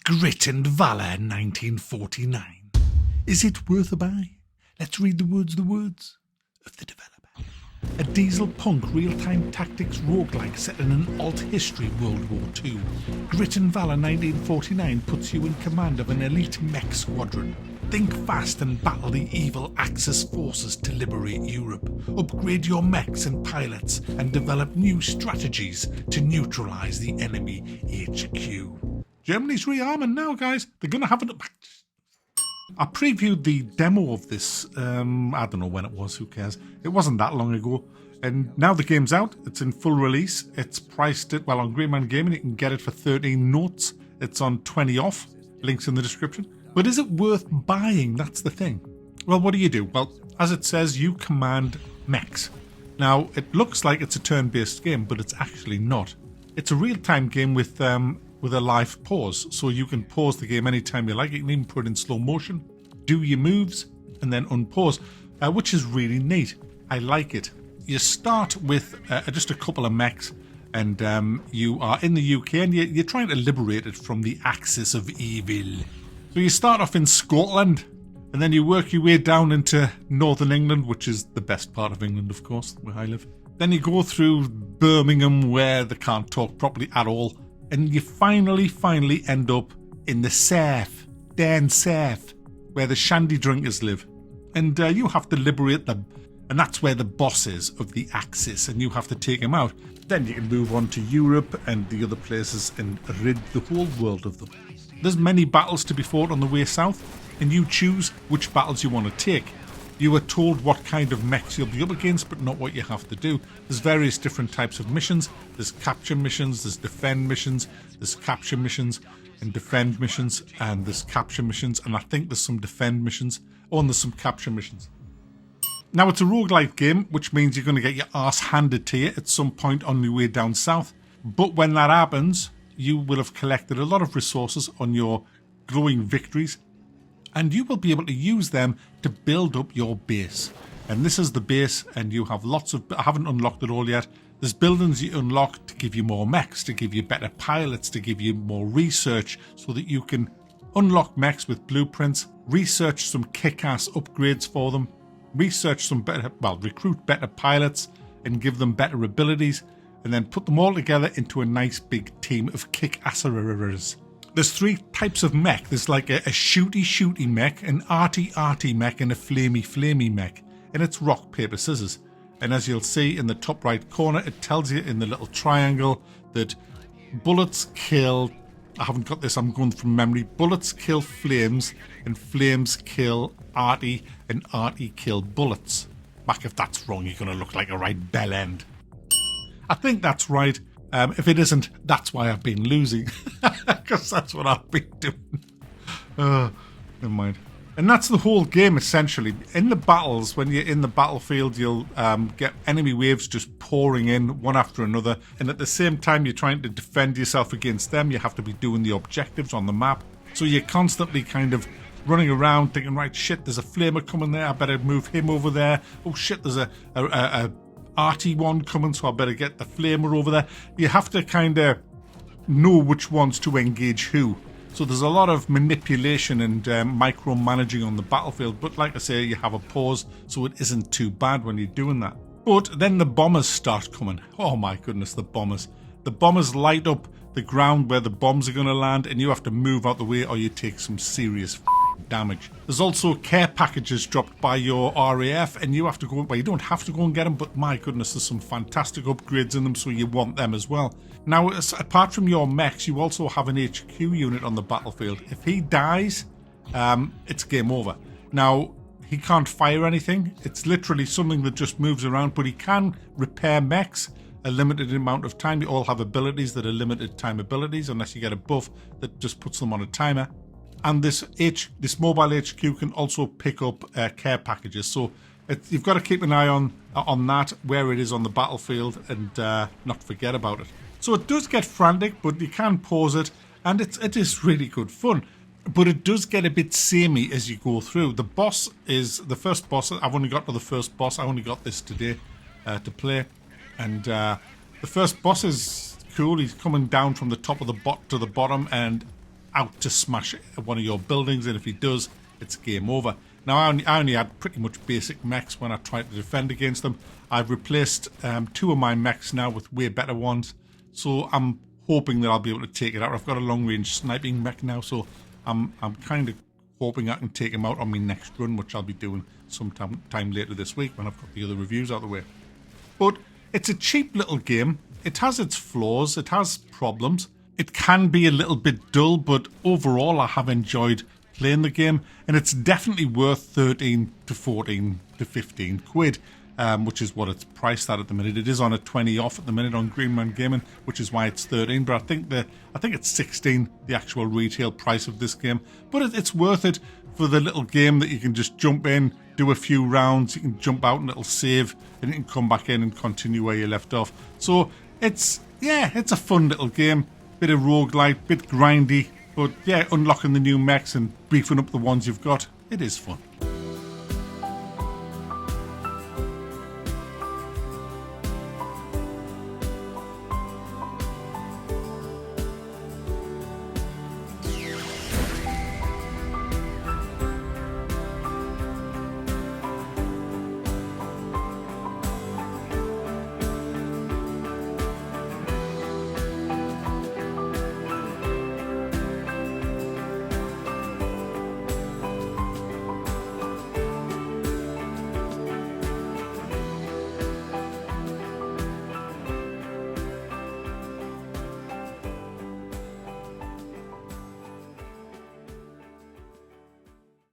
Grit and Valor 1949. Is it worth a buy? Let's read the words of the developer. A diesel punk real-time tactics roguelike set in an alt history World War II. Grit and Valor 1949 puts you in command of an elite mech squadron. Think fast and battle the evil Axis forces to liberate Europe. Upgrade your mechs and pilots and develop new strategies to neutralise the enemy HQ. Germany's rearming now, guys. They're going to have it. I previewed the demo of this, I don't know when it was, who cares. It wasn't that long ago. And now the game's out. It's in full release. It's priced at, well, on Green Man Gaming, you can get it for 13 notes. It's on 20 off. Links in the description. But is it worth buying? That's the thing. Well, what do? Well, as it says, you command mechs. Now, it looks like it's a turn-based game, but it's actually not. It's a real-time game with a live pause, so you can pause the game anytime you like. You can even put it in slow motion, do your moves, and then unpause, which is really neat. I like it. You start with just a couple of mechs, and you are in the UK, and you're trying to liberate it from the axis of evil. So you start off in Scotland, and then you work your way down into Northern England, which is the best part of England, of course, where I live. Then you go through Birmingham, where they can't talk properly at all, and you finally end up in the South, down south, where the shandy drinkers live. And you have to liberate them. And that's where the boss is of the Axis, and you have to take him out. Then you can move on to Europe and the other places and rid the whole world of them. There's many battles to be fought on the way south, and you choose which battles you want to take. You are told what kind of mechs you'll be up against, but not what you have to do. There's various different types of missions. There's capture missions, there's defend missions, there's capture missions, and defend missions, and there's capture missions, and I think there's some defend missions. Oh, and there's some capture missions. Now, it's a roguelike game, which means you're going to get your arse handed to you at some point on your way down south. But when that happens, you will have collected a lot of resources on your glowing victories, and you will be able to use them to build up your base. And this is the base, and you have lots of... I haven't unlocked it all yet. There's buildings you unlock to give you more mechs, to give you better pilots, to give you more research, so that you can unlock mechs with blueprints, research some kick-ass upgrades for them, research some better... well, recruit better pilots and give them better abilities, and then put them all together into a nice big team of kick-assers. There's three types of mech. There's like a shooty mech, an arty mech, and a flamey mech. And it's rock, paper, scissors. And as you'll see in the top right corner, it tells you in the little triangle that bullets kill... I haven't got this, I'm going from memory. Bullets kill flames, and flames kill arty, and arty kill bullets. Back, if that's wrong, you're going to look like a right bell end. I think that's right. If it isn't, that's why I've been losing. Because that's what I've been doing. Never mind. And that's the whole game, essentially. In the battles, when you're in the battlefield, you'll get enemy waves just pouring in one after another. And at the same time, you're trying to defend yourself against them. You have to be doing the objectives on the map. So you're constantly kind of running around thinking, right, shit, there's a flamer coming there. I better move him over there. Oh, shit, there's a arty one coming, so I better get the flamer over there. You have to kind of know which ones to engage who. So there's a lot of manipulation and micromanaging on the battlefield, but like I say, you have a pause, so it isn't too bad when you're doing that. But then the bombers start coming. Oh my goodness, the bombers. The bombers light up the ground where the bombs are going to land, and you have to move out the way or you take some serious damage. There's also care packages dropped by your RAF, and you have to go... well, you don't have to go and get them, but my goodness, there's some fantastic upgrades in them, so you want them as well. Now, apart from your mechs, you also have an HQ unit on the battlefield. If he dies, it's game over. Now, he can't fire anything. It's literally something that just moves around, but he can repair mechs a limited amount of time. You all have abilities that are limited time abilities, unless you get a buff that just puts them on a timer. And this mobile HQ can also pick up care packages. So you've got to keep an eye on that, where it is on the battlefield, and not forget about it. So it does get frantic, but you can pause it, and it is really good fun. But it does get a bit samey as you go through. The boss is the first boss. I've only got to the first boss. I only got this today to play, and the first boss is cool. He's coming down from the top of the bot to the bottom, and out to smash one of your buildings, and if he does, it's game over. Now, I only had pretty much basic mechs when I tried to defend against them. I've replaced 2 of my mechs now with way better ones, so I'm hoping that I'll be able to take it out. I've got a long-range sniping mech now, so I'm kind of hoping I can take him out on my next run, which I'll be doing sometime later this week when I've got the other reviews out of the way. But it's a cheap little game. It has its flaws, it has problems. It can be a little bit dull, but overall I have enjoyed playing the game, and it's definitely worth 13 to 14 to 15 quid, which is what it's priced at the minute. It is on a 20 off at the minute on Greenman Gaming, which is why it's 13, but I think it's 16, the actual retail price of this game. But it's worth it for the little game that you can just jump in, do a few rounds, you can jump out and it'll save, and you can come back in and continue where you left off. So it's a fun little game. Bit of roguelike, bit grindy, but yeah, unlocking the new mechs and beefing up the ones you've got, it is fun.